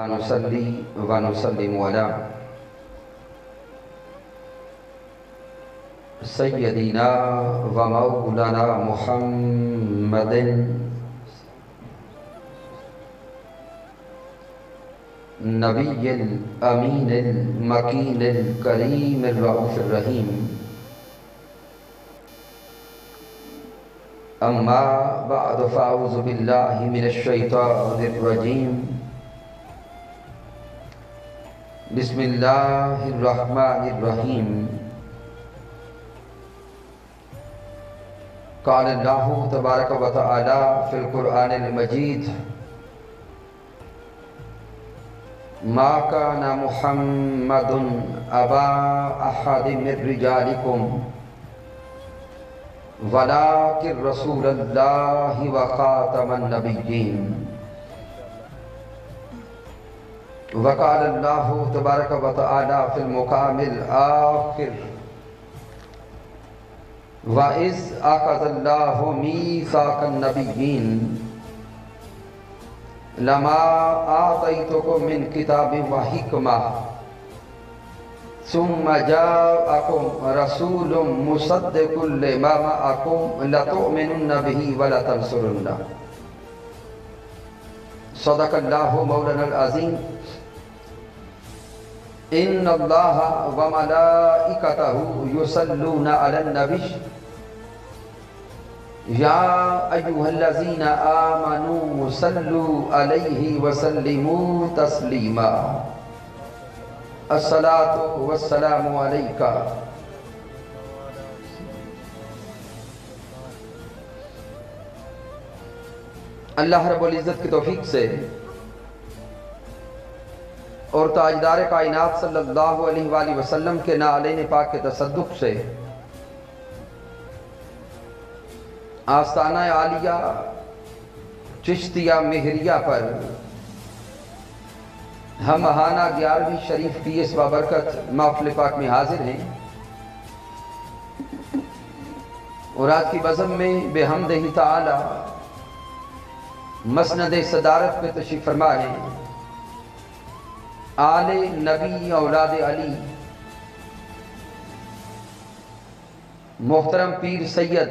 ونصلي ونسلم على سيدنا ومولانا محمد نبي الأمين المكين الكريم الرؤوف الرحيم. أما بعد فأعوذ بالله من الشيطان الرجيم. بسم الله الرحمن الرحيم. قال الله تبارك وتعالى في القرآن المجيد: ما كان محمد أبا أحد من رجالكم ولكن رسول الله وخاتم النبيين. وقال الله تبارك وتعالى في المقام الآخر: وَإِذْ أَخَذَ اللَّهُ مِيثَاقَ النَّبِيِّينَ لَمَا آتَيْتُكُم مِّن كِتَابٍ وَحِكْمَةٍ ثُمَّ جَاءَكُمْ رَسُولٌ مُصَدِّقٌ لِّمَا مَعَكُمْ لَتُؤْمِنُنَّ بِهِ وَلَتَنصُرُنَّهُ. صدق اللہ مولانا العظیم. ان اللہ وملائکتہ یصلون علی النبی یا ایھا الذین آمنوا صلوا علیہ وسلموا تسلیما. الصلاۃ والسلام علیک اللہ رب العزت کی توفیق سے اور تاجدار کائنات صلی اللہ علیہ وآلہ وسلم کے نعلین پاک کے تصدق سے آستانہ عالیہ چشتیہ مہریہ پر ہم ماہانہ 11ویں شریف کی اس بابرکت محفل پاک میں حاضر ہیں اور آج کی بزم میں بحمدہ تعالی مسند صدارت پہ تشریف فرما ہے آل نبی اولاد علی محترم پیر سید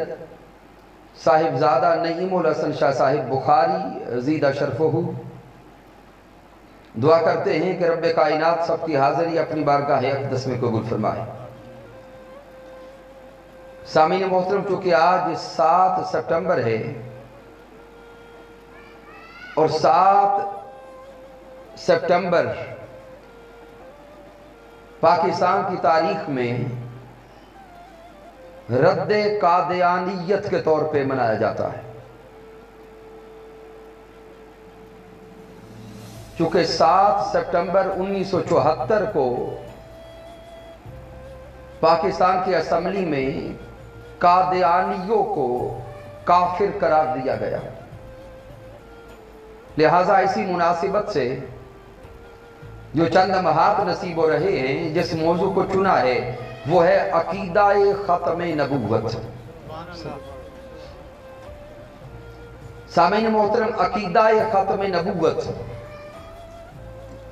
صاحبزادہ نعیم الحسن شاہ صاحب بخاری زیدہ شرفہ. دعا کرتے ہیں کہ رب کائنات سب کی حاضری اپنی بارگاہ اقدس میں قبول فرمائے. سامعین محترم، چونکہ آج 7 سپٹمبر ہے اور 7 سپٹمبر پاکستان کی تاریخ میں رد قادیانیت کے طور پہ منایا جاتا ہے. چونکہ 7 سپٹمبر 1974 کو پاکستان کی اسمبلی میں قادیانیوں کو کافر قرار دیا گیا. لہٰذا اسی مناسبت سے جو چند لمحات نصیب ہو رہے ہیں جس موضوع کو چنا ہے وہ ہے عقیدہ ختم نبوت. سامعین محترم، عقیدہ ختم نبوت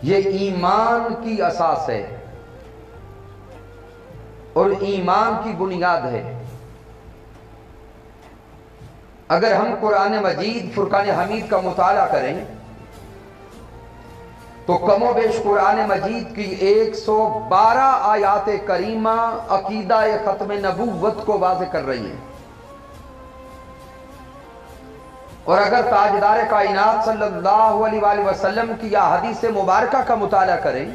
یہ ایمان کی اساس ہے اور ایمان کی بنیاد ہے. اگر ہم قرآن مجید فرقان حمید کا مطالعہ کریں تو کم و بیش قرآن مجید کی 112 آیات کریمہ عقیدہ ختم نبوت کو واضح کر رہی ہیں. اور اگر تاجدار کائنات صلی اللہ علیہ وآلہ وسلم کی احادیث مبارکہ کا مطالعہ کریں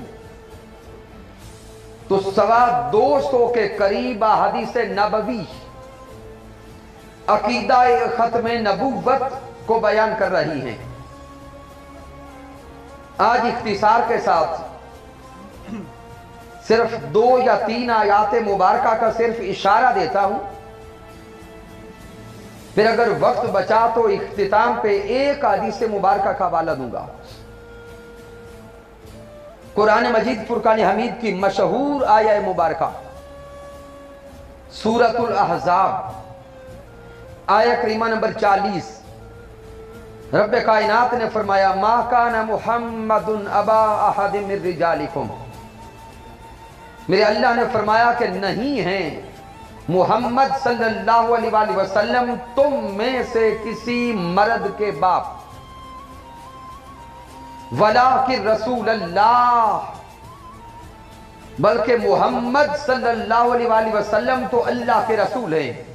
تو 250 کے قریب احادیث نبوی عقیدہ ختم نبوت کو بیان کر رہی ہیں. آج اختصار کے ساتھ صرف 2 یا 3 آیات مبارکہ کا صرف اشارہ دیتا ہوں، پھر اگر وقت بچا تو اختتام پہ ایک حدیث مبارکہ کا حوالہ دوں گا. قرآن مجید فرقان حمید کی مشہور آیہ مبارکہ سورۃ الاحزاب آیہ کریمہ نمبر 40 रब कायनात ने फरमाया मा काना मुहम्मदुन अबा अहद मिन रिजालिकुम, मेरे अल्लाह ने फरमाया कि नहीं है मुहम्मद सल्लल्लाहु अलैहि वसल्लम तुम में से किसी मर्द के बाप, वलाकिन रसूल अल्लाह, बल्कि मुहम्मद सल्लल्लाहु अलैहि वसल्लम तो अल्लाह के रसूल हैं।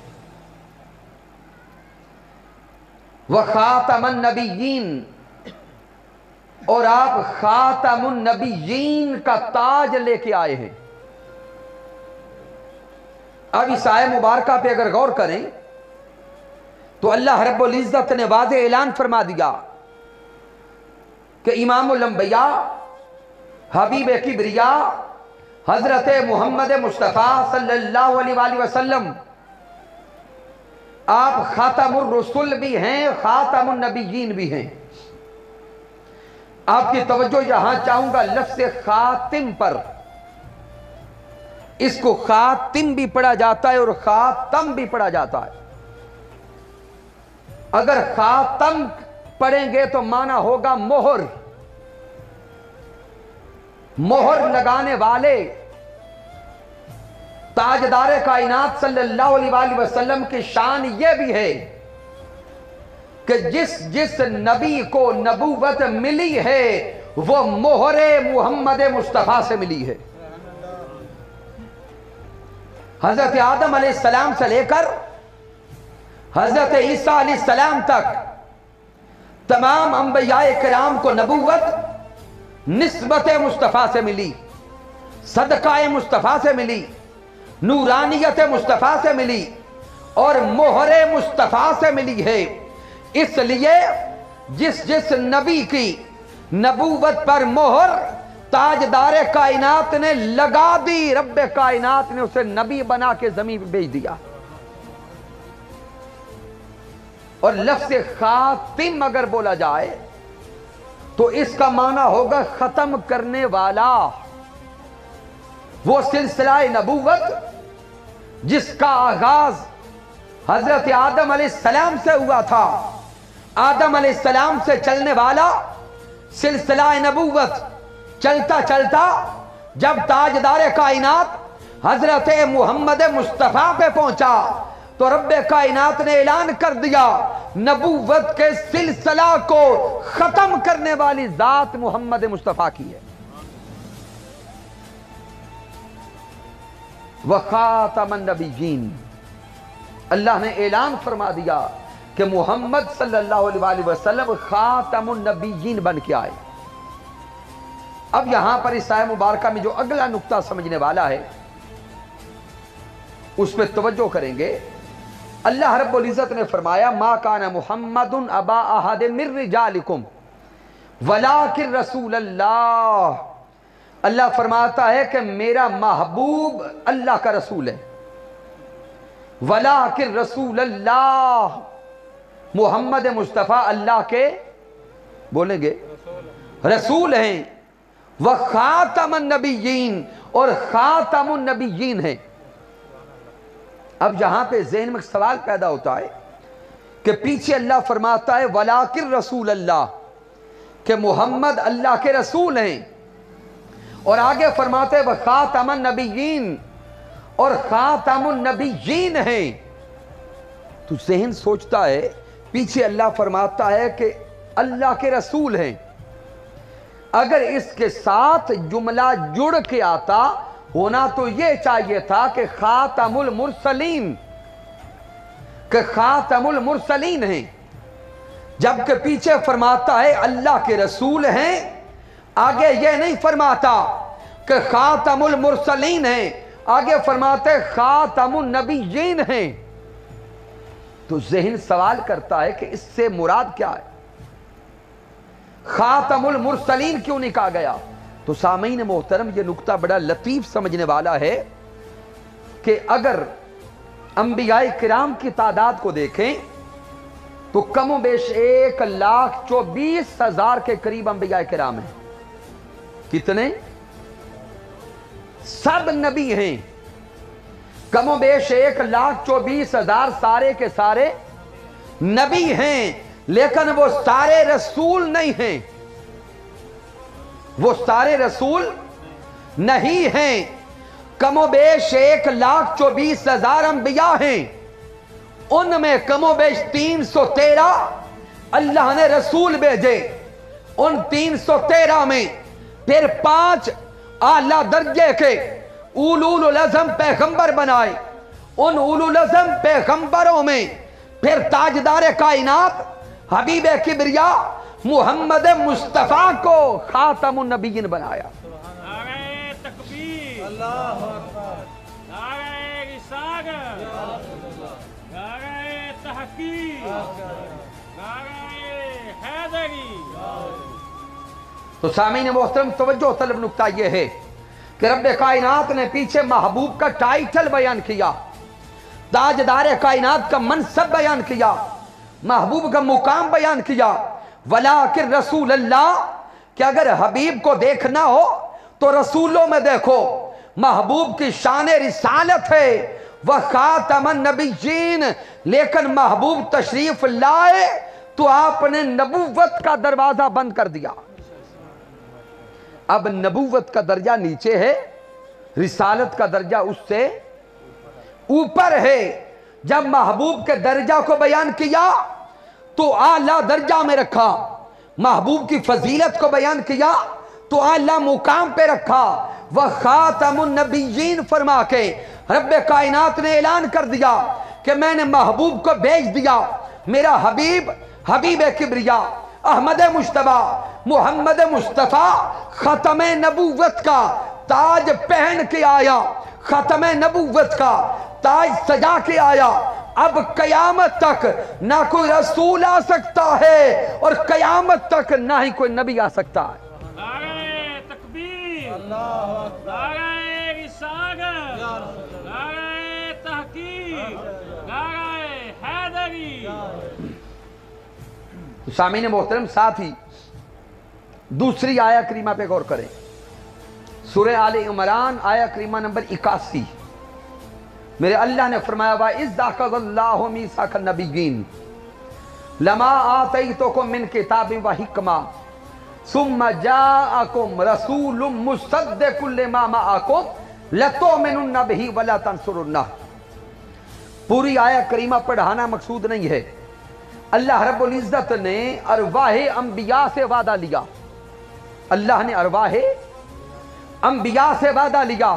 व खातमुन नबिय्यीन, और आप खातमुन नबिय्यीन का ताज लेके आए हैं। अब इस आयत मुबारका पे अगर गौर करें तो अल्लाह रब्बुल इज्जत ने वाज़ेह ऐलान फरमा दिया कि इमामुल अंबिया हबीब किबरिया हजरत मोहम्मद मुस्तफ़ा सल्लल्लाहु अलैहि वसल्लम आप खातमुर रसूल भी हैं, खातमुन नबिय्यीन भी हैं। आपकी तवज्जो यहां चाहूंगा लफ्ज़ खातिम पर। इसको खातिम भी पढ़ा जाता है और खातम भी पढ़ा जाता है। अगर खातम पढ़ेंगे तो माना होगा मोहर, मोहर लगाने वाले। ताजदार कायनात सल्लल्लाहु अलैहि वसल्लम की शान यह भी है कि जिस जिस नबी को नबूवत मिली है वो मोहरे मुहम्मद मुस्तफ़ा से मिली है। हजरत आदम अलैहिस्सलाम से लेकर हजरत ईसा अलैहिस्सलाम तक तमाम अंबियाए किराम को नबूवत निस्बत मुस्तफ़ा से मिली, सदकाए मुस्तफ़ा से मिली, नूरानियत मुस्तफ़ा से मिली और मोहरे मुस्तफ़ा से मिली है। इसलिए जिस जिस नबी की नबूवत पर मोहर ताजदार कायनात ने लगा दी, रब्बे कायनात ने उसे नबी बना के जमीन पे भेज दिया। और लफ्ज़ खातिम अगर बोला जाए तो इसका माना होगा खत्म करने वाला। वो सिलसिला नबूवत जिसका आगाज हजरत आदम अलैहिस्सलाम से हुआ था, आदम अलैहिस्सलाम से चलने वाला सिलसिला नबूवत चलता चलता जब ताजदार कायनात हजरत मोहम्मद मुस्तफ़ा पे पहुंचा तो रब्बे कायनात ने ऐलान कर दिया नबूवत के सिलसिला को खत्म करने वाली जात मोहम्मद मुस्तफ़ा की है। व खातमुन नबिय्यीन, अल्लाह ने ऐलान फरमा दिया कि मोहम्मद सल्लल्लाहु अलैहि वसल्लम खातमुन नबिय्यीन बन के आए। अब यहां पर इस आयत मुबारका में जो अगला नुक्ता समझने वाला है उस पर तवज्जो करेंगे। अल्लाह रब्बुल इज्जत ने फरमाया मा काना मुहम्मदुन अबा अहद मिन रिजालिकुम वलाकिन रसूल अल्लाह। अल्लाह फरमाता है कि मेरा महबूब अल्लाह का रसूल है। वलाकिन रसूल अल्लाह, मोहम्मद मुस्तफ़ा अल्लाह के बोलेंगे रसूल हैं। वह खातमुन नबिय्यीन, और खातमुन नबिय्यीन है। अब यहां पे ज़हन में सवाल पैदा होता है कि पीछे अल्लाह फरमाता है वलाकिन रसूल अल्लाह, कि मोहम्मद अल्लाह के रसूल हैं, और आगे फरमाते वह खातमुन नबिय्यीन, और खातमुन नबिय्यीन है। तो ज़हन सोचता है पीछे अल्लाह फरमाता है कि अल्लाह के रसूल हैं। अगर इसके साथ जुमला जुड़ के आता होना तो यह चाहिए था कि खातमुल मुरसलीन, कि खातमुल मुरसलीन हैं, जबकि पीछे फरमाता है अल्लाह के रसूल हैं। आगे यह नहीं फरमाता कि खातमुल मुरसलीन हैं, आगे फरमाते खातमुन नबिय्यीन हैं। तो ज़हन सवाल करता है कि इससे मुराद क्या है, खातमुल मुरसलीन क्यों नहीं कहा गया। तो सामीन मोहतरम ये नुक्ता बड़ा लतीफ समझने वाला है कि अगर अंबियाए किराम की तादाद को देखें तो कमो बेश 1,24,000 के करीब अंबियाए किराम हैं। कितने? सब नबी हैं। कमो बेश 1,24,000 सारे के सारे नबी हैं। لیکن وہ سارے رسول نہیں ہیں، وہ سارے رسول نہیں ہیں۔ کم و بیش 1,24,000 انبیاء ہیں، ان میں کم و بیش 313 اللہ نے رسول بھیجے، ان 313 میں پھر 5 اعلیٰ درجے کے اولو العزم پیغمبر بنائے، ان اولو العزم پیغمبروں میں پھر تاجدار کائنات حبیب کبریا محمد مصطفیٰ کو خاتم النبیین بنایا۔ نعرہ تکبیر، اللہ اکبر، نعرہ رسالت، نعرہ تحقیق، نعرہ حیدری۔ تو سامعین محترم توجہ طلب نکتہ یہ ہے کہ رب کائنات نے پیچھے محبوب کا ٹائٹل بیان کیا، تاجدار کائنات کا منصب بیان کیا، محبوب کا مقام بیان کیا، ولیکن رسول اللہ کہ اگر حبیب کو دیکھنا ہو تو رسولوں میں دیکھو، محبوب کی شان رسالت ہے، وہ خاتم النبیین، لیکن محبوب تشریف لائے تو آپ نے نبوت کا دروازہ بند کر دیا۔ اب نبوت کا درجہ نیچے ہے، رسالت کا درجہ اس سے اوپر ہے۔ جب محبوب کے درجہ کو بیان کیا تو اعلیٰ درجہ میں رکھا، محبوب کی فضیلت کو بیان کیا تو اعلیٰ مقام پہ رکھا، وَخَاتَمُ النَّبِيِّينَ فرما کے رب کائنات نے اعلان کر دیا کہ میں نے محبوب کو بھیج دیا، میرا حبیب، حبیب کبریا احمد مجتبیٰ محمد مصطفیٰ ختم نبوت کا تاج پہن کے آیا، ختم نبوت کا تاج سجا کے آیا۔ اب قیامت تک نہ کوئی رسول آ سکتا ہے اور قیامت تک نہ ہی کوئی نبی آ سکتا ہے۔ نعرہ تکبیر، نعرہ رسالت، نعرہ تحقیق، نعرہ حیدری۔ سامعین محترم ساتھ ہی دوسری آیہ کریمہ پہ غور کریں، سورہ آل عمران آیہ کریمہ نمبر 81۔ میرے اللہ نے فرمایا وَإِذْ أَخَذَ اللَّهُ مِيثَاقَ النَّبِيِّينَ لَمَا آتَيْتُكُم مِّن كِتَابٍ وَحِكْمَةٍ ثُمَّ جَاءَكُمْ رَسُولٌ مُصَدِّقٌ لِّمَا مَعَكُمْ لَتُؤْمِنُنَّ بِهِ وَلَا تَنصُرُنَّهُ۔ پوری آیہ کریمہ پڑھانا مقصود نہیں ہے، اللہ رب العزت نے ارواح انبیاء سے وعدہ لیا، اللہ نے ارواح انبیاء سے وعدہ لیا،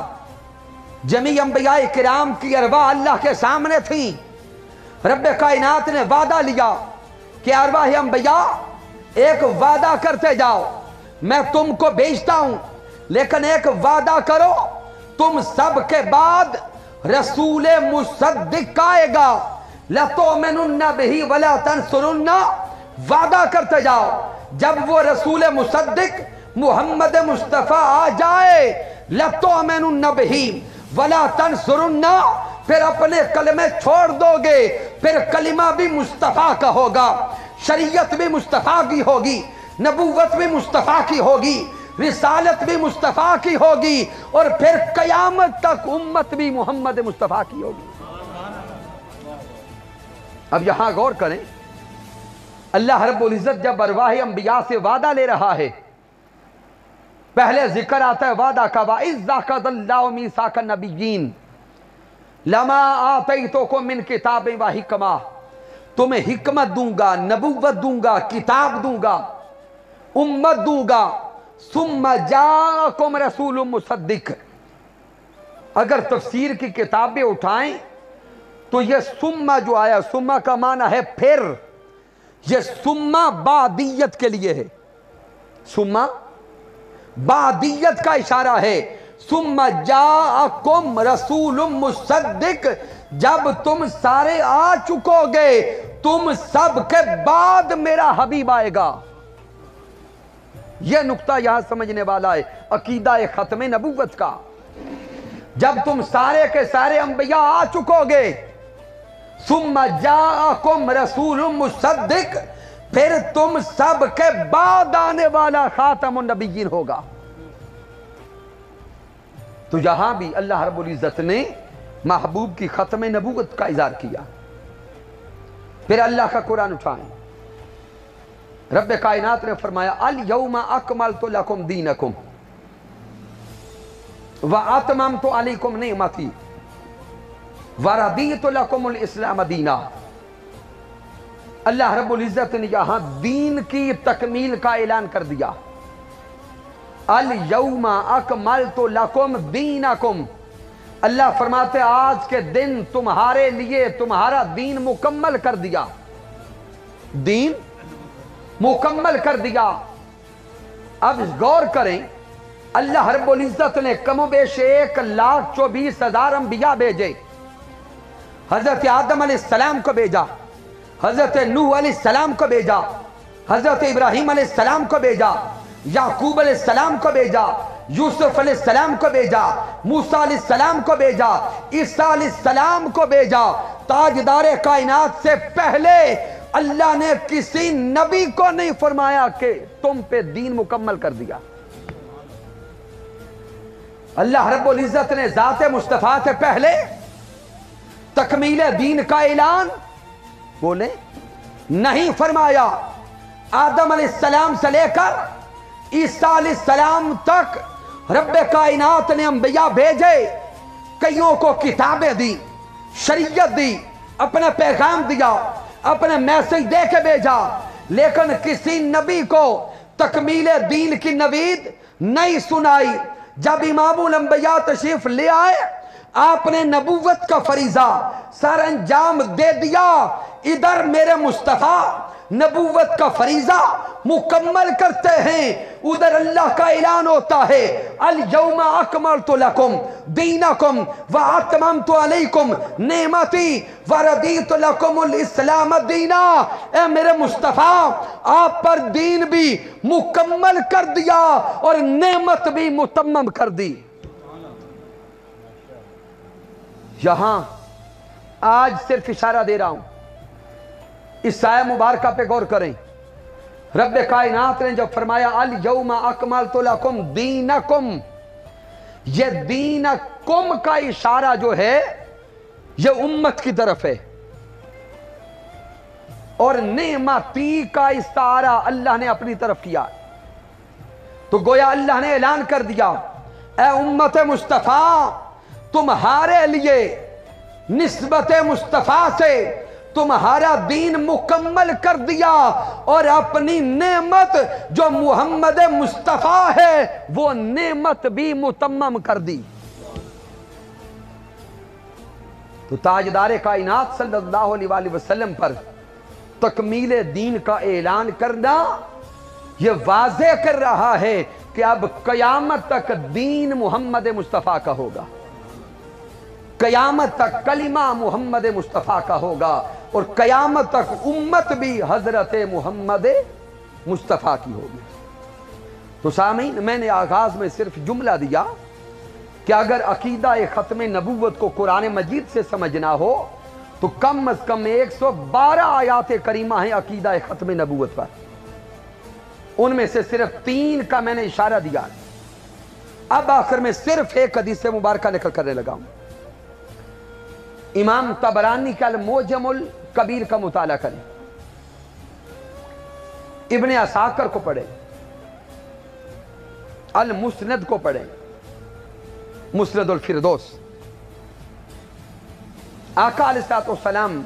جمیع انبیاء کرام کی ارواح اللہ کے سامنے تھیں، رب کائنات نے وعدہ لیا کہ ارواح انبیاء ایک وعدہ کرتے جاؤ، میں تم کو بھیجتا ہوں، لیکن ایک وعدہ کرو تم سب کے بعد رسول مصدق آئے گا، لَتُؤْمِنُنَّ بِهِ وَلَا تَنْصُرُنَّ، وعدہ کرتے جاؤ جب وہ رسول مصدق محمد مصطفیٰ آ جائے، لَتُؤْمِنُنَّ بِهِ وَلَا تَنْصُرُنَّ، پھر اپنے کلمے چھوڑ دو گے، پھر کلمہ بھی مصطفیٰ کا ہوگا، شریعت بھی مصطفیٰ کی ہوگی، نبوت بھی مصطفیٰ کی ہوگی، رسالت بھی مصطفیٰ کی ہوگی، اور پھر قیامت تک امت بھی محمد مصطفیٰ کی ہوگی۔ اب یہاں غور کریں، اللہ رب العزت جب ارواح انبیاء سے وعدہ لے رہا ہے، پہلے ذکر آتا ہے وعدہ کا، وَإِذْ أَخَذَ اللَّهُ مِيثَاقَ النَّبِيِّينَ لَمَا آتَيْتُكُم مِّن كِتَابٍ وَحِكْمَةٍ، تمہیں حکمت دوں گا، نبوت دوں گا، کتاب دوں گا، امت دوں گا، ثُمَّ جَاءَكُمْ رَسُولٌ مُصَدِّقٌ۔ اگر تفسیر کی کتابیں اٹھائیں تو یہ ثم جو آیا، ثم کا معنی ہے پھر، یہ ثم بعدیت کے لیے ہے، ثم بعدیت کا اشارہ ہے، ثم جاءکم رسول مصدق، جب تم سارے آ چکو گے تم سب کے بعد میرا حبیب آئے گا۔ یہ نقطہ یہاں سمجھنے والا ہے عقیدہ ختم نبوت کا، جب تم سارے کے سارے انبیاء آ چکو گے، ثم جاءکم رسول مصدق، پھر تم سب کے بعد آنے والا خاتم النبیین ہوگا۔ تو یہاں بھی اللہ رب العزت نے محبوب کی ختم نبوت کا اظہار کیا۔ پھر اللہ کا قرآن اٹھائیں، रब कायनात ने फरमाया अल यौमा अकमलतु लकुम दीनकुम व अतममतु अलैकुम निअमती व रदीतु लकुमुल इस्लाम दीना। अल्लाह रब्बुल इज्जत ने यहां दीन की तकमील का ऐलान कर दिया। अल यौमा अकमलतु लकुम दीनकुम, अल्लाह फरमाते आज के दिन तुम्हारे लिए तुम्हारा दीन मुकम्मल कर दिया, दीन मुकम्मल कर दिया। अब गौर करें, अल्लाह रब्बुल इज्जत ने कमोबेश 1,24,000 अंबिया भेजे। हजरत आदम अलैहिस्सलाम को भेजा, हजरत नूह अलैहिस्सलाम को भेजा, हजरत इब्राहिम अलैहिस्सलाम को भेजा, याकूब अलैहिस्सलाम को भेजा, यूसुफ अलैहिस्सलाम को भेजा, मूसा अलैहिस्सलाम को भेजा, ईसा अलैहिस्सलाम को भेजा। ताजदार कायनात से पहले अल्लाह ने किसी नबी को नहीं फरमाया कि तुम पे दीन मुकम्मल कर दिया। अल्लाह रब्बुल इज्जत ने जाते मुस्तफा से पहले तकमील दीन का ऐलान बोले नहीं फरमाया। आदम अलैहिस्सलाम से लेकर ईसा अलैहिस्सलाम तक रब कायनात ने अंबिया भेजे, कईयों को किताबें दी, शरीयत दी, अपना पैगाम दिया, अपने मैसेज दे के भेजा, लेकिन किसी नबी को तकमील दीन की नवीद नहीं सुनाई। जब इमामुल अंबिया तशरीफ ले आए, आपने नबूवत का फरीजा सर अंजाम दे दिया। इधर मेरे मुस्तफा नबूवत का फरीजा मुकम्मल करते हैं, उधर अल्लाह का ऐलान होता है अल यौमा अकमलतु लकुम दीनकुम व अतममतु अलैकुम नेमती व रदीतु लकुमुल इस्लाम दीना। ए मेरे मुस्तफा, आप पर दीन भी मुकम्मल कर दिया और नेमत भी मुतम्मम कर दी। यहां आज सिर्फ इशारा दे रहा हूं, इस आया मुबारक पे गौर करें। रब कायनात ने जब फरमाया अल यौमा अकमलतु लकुम दीनकुम, ये दीनकुम का इशारा जो है ये उम्मत की तरफ है, और नेमती का इशारा अल्लाह ने अपनी तरफ किया। तो गोया अल्लाह ने ऐलान कर दिया, ए उम्मत मुस्तफा, तुम्हारे लिए निस्बत मुस्तफा से तुम्हारा दीन मुकम्मल कर दिया, और अपनी नेमत जो मोहम्मद मुस्तफा है वो नेमत भी मुतम्मम कर दी। तो ताजदार कायनात सल्लल्लाहु अलैहि वसल्लम पर तकमील दीन का ऐलान करना ये वाज़े कर रहा है कि अब कयामत तक दीन मोहम्मद मुस्तफा का होगा, कयामत तक कलिमा मोहम्मद मुस्तफा का होगा, और कयामत तक उम्मत भी हजरत मोहम्मद मुस्तफा की होगी। तो सामीन, मैंने आगाज में सिर्फ जुमला दिया कि अगर अकीदा खत्म नबूवत को कुरान मजीद से समझना हो तो कम अज कम 112 आयात करीमा है अकीदा खत्म नबूवत पर। उनमें से सिर्फ 3 का मैंने इशारा दिया। अब आखिर में सिर्फ एक हदीस मुबारक निकल करने लगा हूं। इमाम तबरानी का अल-मुअजमुल कबीर का मुताला करें, इब्ने असाकर को पढ़े, अल मुस्नद को पढ़े, मुस्नदुल फिरदौस। आका अलैहिस्सलाम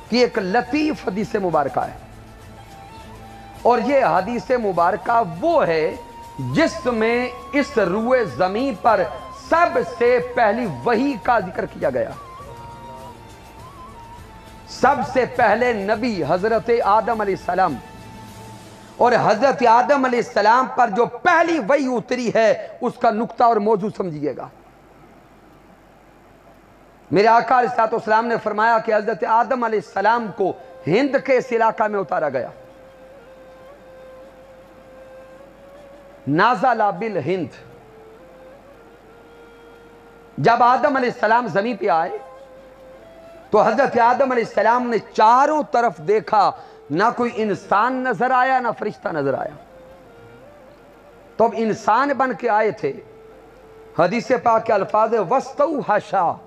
की एक लतीफ हदीस मुबारका है, और यह हदीस मुबारका वो है जिसमें इस रूए जमीन पर सबसे पहली वही का जिक्र किया गया। सबसे पहले नबी हजरत आदम अलैहिस्सलाम, और हजरत आदम अलैहिस्सलाम पर जो पहली वही उतरी है उसका नुक्ता और मौजू समझिएगा। मेरे आका अलैहिस्सलाम ने फरमाया कि हजरत आदम अलैहिस्सलाम को हिंद के इस इलाका में उतारा गया, नाज़ला बिल हिंद। जब आदम अलैहिस्सलाम जमीन पे आए तो हजरत आदम अलैहिस्सलाम ने चारों तरफ देखा, ना कोई इंसान नजर आया ना फरिश्ता नजर आया। तो अब इंसान बन के आए थे। हदीस पाक के अल्फाज वस्तु हशा,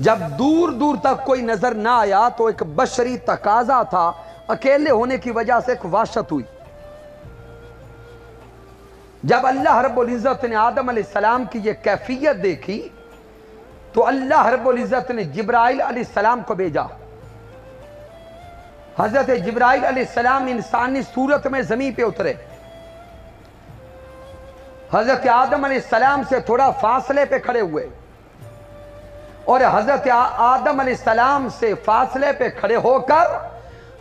जब दूर दूर तक कोई नजर ना आया तो एक बशरी तकाजा था अकेले होने की वजह से एक वहशत हुई। जब अल्लाह रब्बुल इज़्ज़त ने आदम अलैहिस्सलाम की ये कैफियत देखी तो अल्लाह रब्बुल इज़्ज़त ने जिब्राइल अलैहिस्सलाम को भेजा। हज़रत जिब्राइल अलैहिस्सलाम इंसानी सूरत में ज़मीन पे उतरे। हज़रत आदम अलैहिस्सलाम से थोड़ा फासले पे खड़े हुए और हज़रत आदम अलैहिस्सलाम से फासले पे खड़े होकर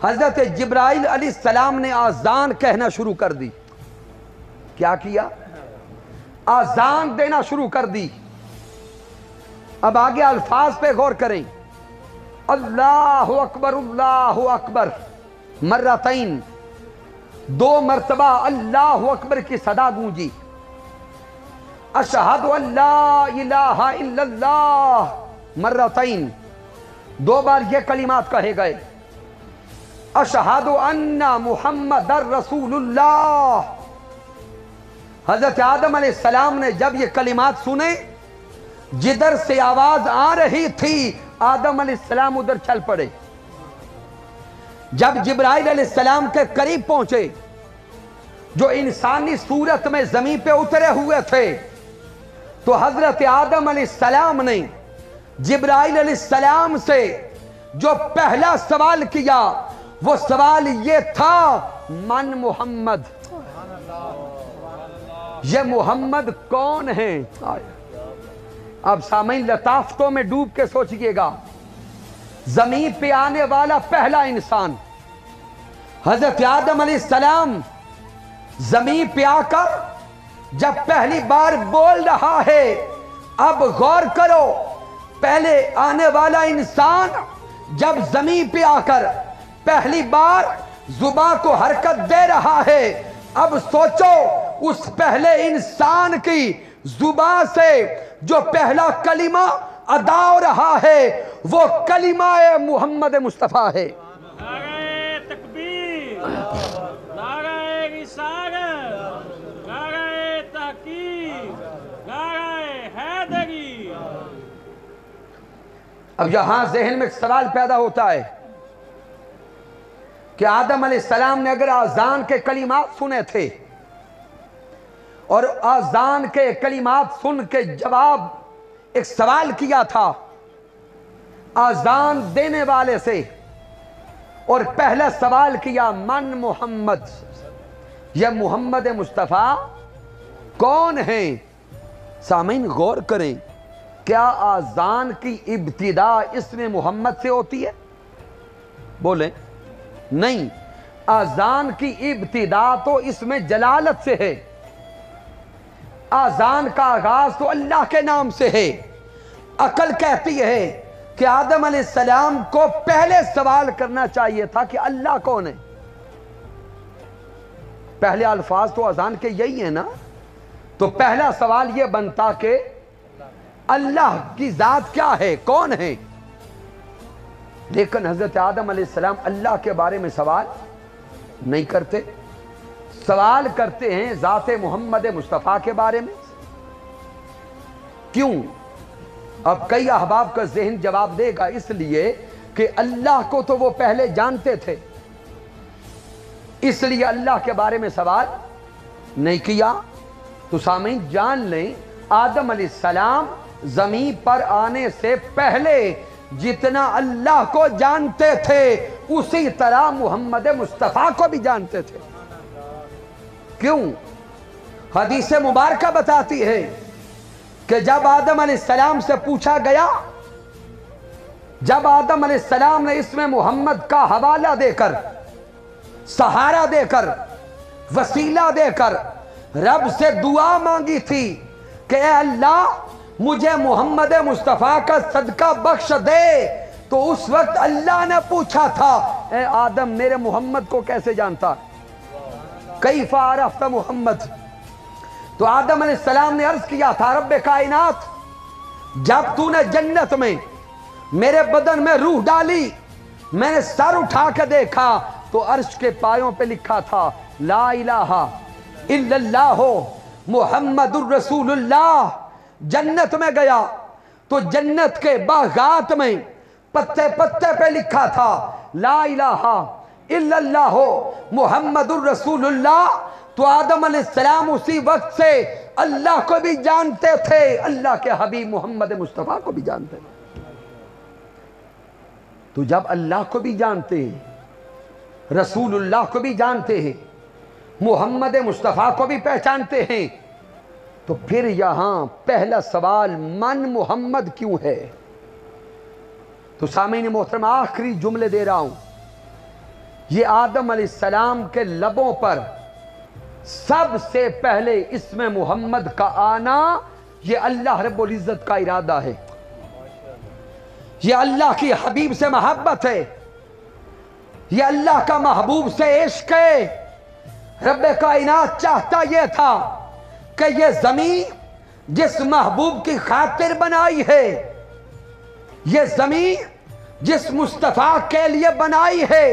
हज़रत जिब्राइल अलैहिस्सलाम ने आज़ान कहना शुरू कर दी। क्या किया? आज़ान देना शुरू कर दी। अब आगे अल्फाज पे गौर करें। अल्लाहु अकबर मर्रतैन, 2 मरतबा अल्लाहु अकबर की सदा गूंजी। अशहदु अल्ला इलाहा इल्लल्लाह मर्रतैन, 2 बार ये कलिमात कहे गए। अशहदु अन्ना मुहम्मदर रसूलुल्लाह। हजरत आदम अलैहिस्सलाम ने जब ये कलिमात सुने, जिधर से आवाज आ रही थी आदम अलैहिस्सलाम उधर चल पड़े। जब जिब्राइल अलैहिस्सलाम के करीब पहुंचे, जो इंसानी सूरत में जमीन पे उतरे हुए थे, तो हजरत आदम अलैहिस्सलाम ने जिब्राइल अलैहिस्सलाम से जो पहला सवाल किया वो सवाल ये था, मन मोहम्मद, ये मोहम्मद कौन है? अब सामईन लताफ्तों में डूब के सोचिएगा। जमीन पे आने वाला पहला इंसान हजरत आदम अलैहिस्सलाम जमीन पे आकर जब पहली बार बोल रहा है, अब गौर करो, पहले आने वाला इंसान जब जमीन पे आकर पहली बार जुबान को हरकत दे रहा है, अब सोचो उस पहले इंसान की जुबान से जो पहला कलिमा अदा हो रहा है वो कलिमा मुहम्मद मुस्तफ़ा है। नारे तकबीर, नारे रिसालत, नारे तहकीक, नारे हैदरी। अब यहां जहन में एक सवाल पैदा होता है कि आदम अलैहिस्सलाम ने अगर आजान के कलिमात सुने थे और आजान के कलिमात सुन के जवाब एक सवाल किया था आजान देने वाले से, और पहला सवाल किया मन मोहम्मद, यह मोहम्मद मुस्तफ़ा कौन है? सामीन गौर करें, क्या आजान की इब्तिदा इसमें मोहम्मद से होती है? बोले नहीं, आजान की इब्तिदा तो इसमें जलालत से है। आजान का आगाज तो अल्लाह के नाम से है। अकल कहती है कि आदम अलैहिस्सलाम को पहले सवाल करना चाहिए था कि अल्लाह कौन है। पहले अल्फाज तो आजान के यही है ना, तो पहला सवाल यह बनता कि अल्लाह की जात क्या है, कौन है। लेकिन हजरत आदम अलैहिस्सलाम अल्लाह के बारे में सवाल नहीं करते, सवाल करते हैं ज़ाते मोहम्मद मुस्तफ़ा के बारे में। क्यों? अब कई अहबाब का ज़हन जवाब देगा, इसलिए कि अल्लाह को तो वो पहले जानते थे, इसलिए अल्लाह के बारे में सवाल नहीं किया। तो सामीन जान लें, आदम अलैहिस्सलाम ज़मीन पर आने से पहले जितना अल्लाह को जानते थे उसी तरह मोहम्मद मुस्तफ़ा को भी जानते थे। क्यों? हदीस मुबारका बताती है कि जब आदम अलैहिस्सलाम से पूछा गया, जब आदम अलैहिस्सलाम ने इसमें मोहम्मद का हवाला देकर, सहारा देकर, वसीला देकर रब से दुआ मांगी थी कि ऐ अल्लाह मुझे मोहम्मद मुस्तफ़ा का सदका बख्श दे, तो उस वक्त अल्लाह ने पूछा था, ऐ आदम मेरे मोहम्मद को कैसे जानता? कैफ़ा अरफ़्ता मोहम्मद? तो आदम अलैहिस्सलाम ने अर्ज किया था, रब्बे कायनात, जब तूने जन्नत में मेरे बदन में रूह डाली, मैंने सर उठा के देखा तो अर्श के पायों पे लिखा था ला इलाहा इल्लल्लाह मुहम्मदुर रसूलुल्लाह। जन्नत में गया तो जन्नत के बागात में पत्ते पत्ते पे लिखा था ला इलाहा الا اللہ محمد الرسول اللہ، تو آدم علیہ السلام اسی وقت سے اللہ کو بھی جانتے تھے، اللہ کے حبیب محمد مصطفیٰ کو بھی جانتے تھے۔ تو جب اللہ کو بھی جانتے ہیں، رسول اللہ کو بھی جانتے ہیں، محمد مصطفیٰ کو بھی پہچانتے ہیں، تو پھر یہاں پہلا سوال من محمد کیوں ہے؟ تو سامعین محترم آخری جملے دے رہا ہوں، یہ آدم علیہ السلام کے لبوں پر سب سے پہلے اسم محمد کا آنا یہ اللہ رب العزت کا ارادہ ہے، یہ اللہ کی حبیب سے محبت ہے، یہ اللہ کا محبوب سے عشق ہے۔ رب کائنات چاہتا یہ تھا کہ یہ زمین جس محبوب کی خاطر بنائی ہے، یہ زمین جس مصطفیٰ کے لیے بنائی ہے،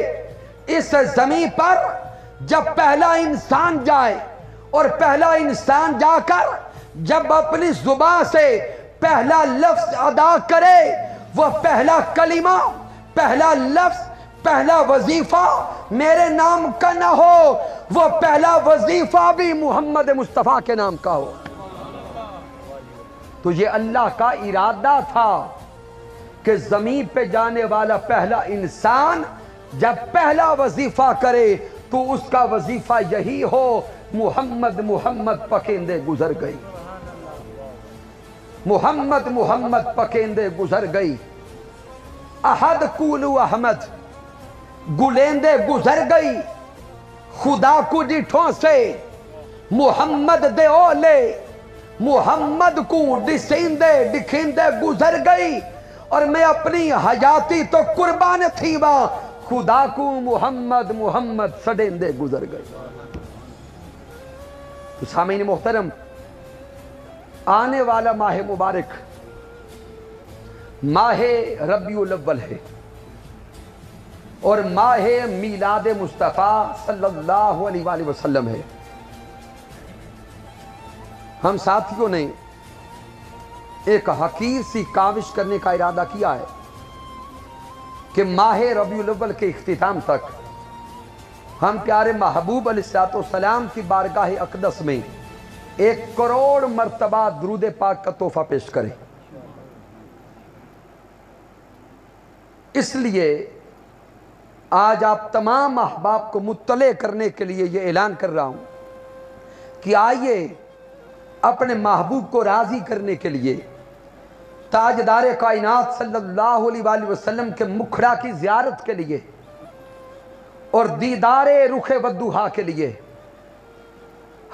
اس زمین پر جب پہلا انسان جائے اور پہلا انسان جا کر جب اپنی زبان سے پہلا لفظ ادا کرے، وہ پہلا کلمہ، پہلا لفظ، پہلا وظیفہ میرے نام کا نہ ہو، وہ پہلا وظیفہ بھی محمد مصطفیٰ کے نام کا ہو۔ تو یہ اللہ کا ارادہ تھا کہ زمین پہ جانے والا پہلا انسان جب پہلا وظیفہ کرے تو اس کا وظیفہ یہی ہو، محمد محمد پکیندے گزر گئی، محمد محمد پکیندے گزر گئی، احد کولو احمد گلیندے گزر گئی، خدا کو ڈٹھوں سے محمد دے اولے محمد کو ڈسیندے ڈکھیندے گزر گئی، اور میں اپنی حیاتی تو قربان تھی وہاں، خدا کو محمد محمد سڈیندے گزر گئی۔ تو سامعین محترم، آنے والا ماہ مبارک ماہ ربیع الاول ہے اور ماہ میلاد مصطفیٰ صلی اللہ علیہ وآلہ وسلم ہے۔ ہم ساتھیوں نے ایک حقیر سی کاوش کرنے کا ارادہ کیا ہے کہ ماہ ربیع الاول کے اختتام تک ہم پیارے محبوب علیہ السلام کی بارگاہ اقدس میں 1 کروڑ مرتبہ درود پاک کا تحفہ پیش کریں۔ اس لیے آج آپ تمام احباب کو مطلع کرنے کے لیے یہ اعلان کر رہا ہوں کہ آئیے اپنے محبوب کو راضی کرنے کے لیے تاجدار کائنات صلی اللہ علیہ وآلہ وسلم کے مکھڑا کی زیارت کے لیے اور دیدار رخ والضحیٰ کے لیے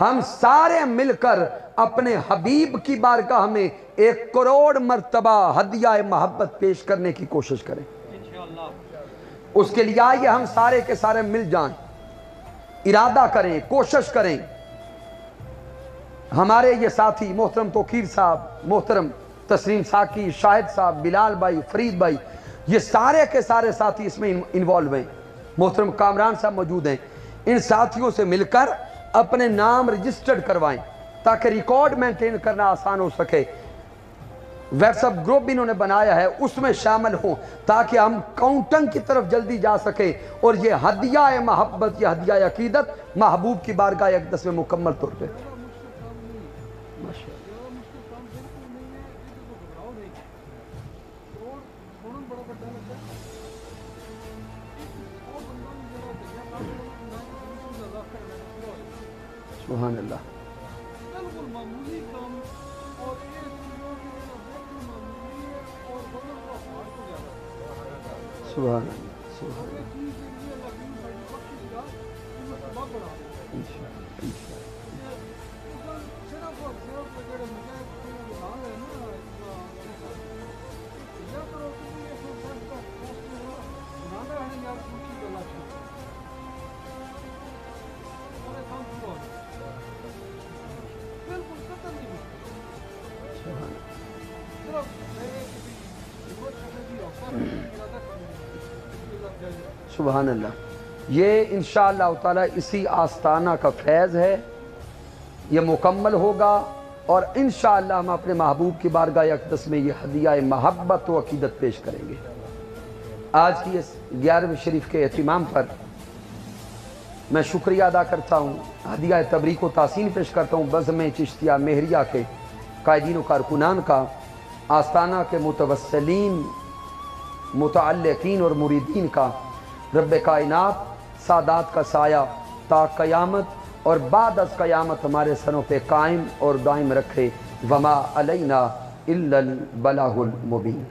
ہم سارے مل کر اپنے حبیب کی بارگاہ میں 1 کروڑ مرتبہ ہدیہ محبت پیش کرنے کی کوشش کریں۔ اس کے لیے آئیے ہم سارے کے سارے مل جائیں، ارادہ کریں، کوشش کریں۔ ہمارے یہ ساتھی محترم توقیر صاحب، محترم تسلیم ساکی، شاہد صاحب، بلال بھائی، فرید بھائی، یہ سارے کے سارے ساتھی اس میں انوالو ہیں، محترم کامران صاحب موجود ہیں، ان ساتھیوں سے مل کر اپنے نام رجسٹرڈ کروائیں تاکہ ریکارڈ مینٹین کرنا آسان ہو سکے۔ واٹس ایپ گروپ بھی انہوں نے بنایا ہے، اس میں شامل ہوں تاکہ ہم کاؤنٹنگ کی طرف جلدی جا سکیں اور یہ ہدیہ محبت، یہ ہدیہ عقیدت محبوب کی بارگاہ اقدس میں مکمل طور پہ۔ سبحان اللہ، سبحان اللہ، سبحان اللہ۔ سبحان اللہ، یہ انشاءاللہ تعالی اسی آستانہ کا فیض ہے، یہ مکمل ہوگا اور انشاءاللہ ہم اپنے محبوب کی بارگاہ اقدس میں یہ ہدیہ محبت و عقیدت پیش کریں گے۔ آج کی اس 11ویں شریف کے اہتمام پر میں شکریہ ادا کرتا ہوں، ہدیہ تبریک و تحسین پیش کرتا ہوں بزم چشتیہ مہریہ کے قائدین و کارکنان کا، آستانہ کے متوسلین، متعلقین اور مریدین کا۔ رب کائنات سادات کا سایہ تا قیامت اور بعد از قیامت ہمارے سروں پہ قائم اور دائم رکھے۔ وما علینا الا البلاغ المبین۔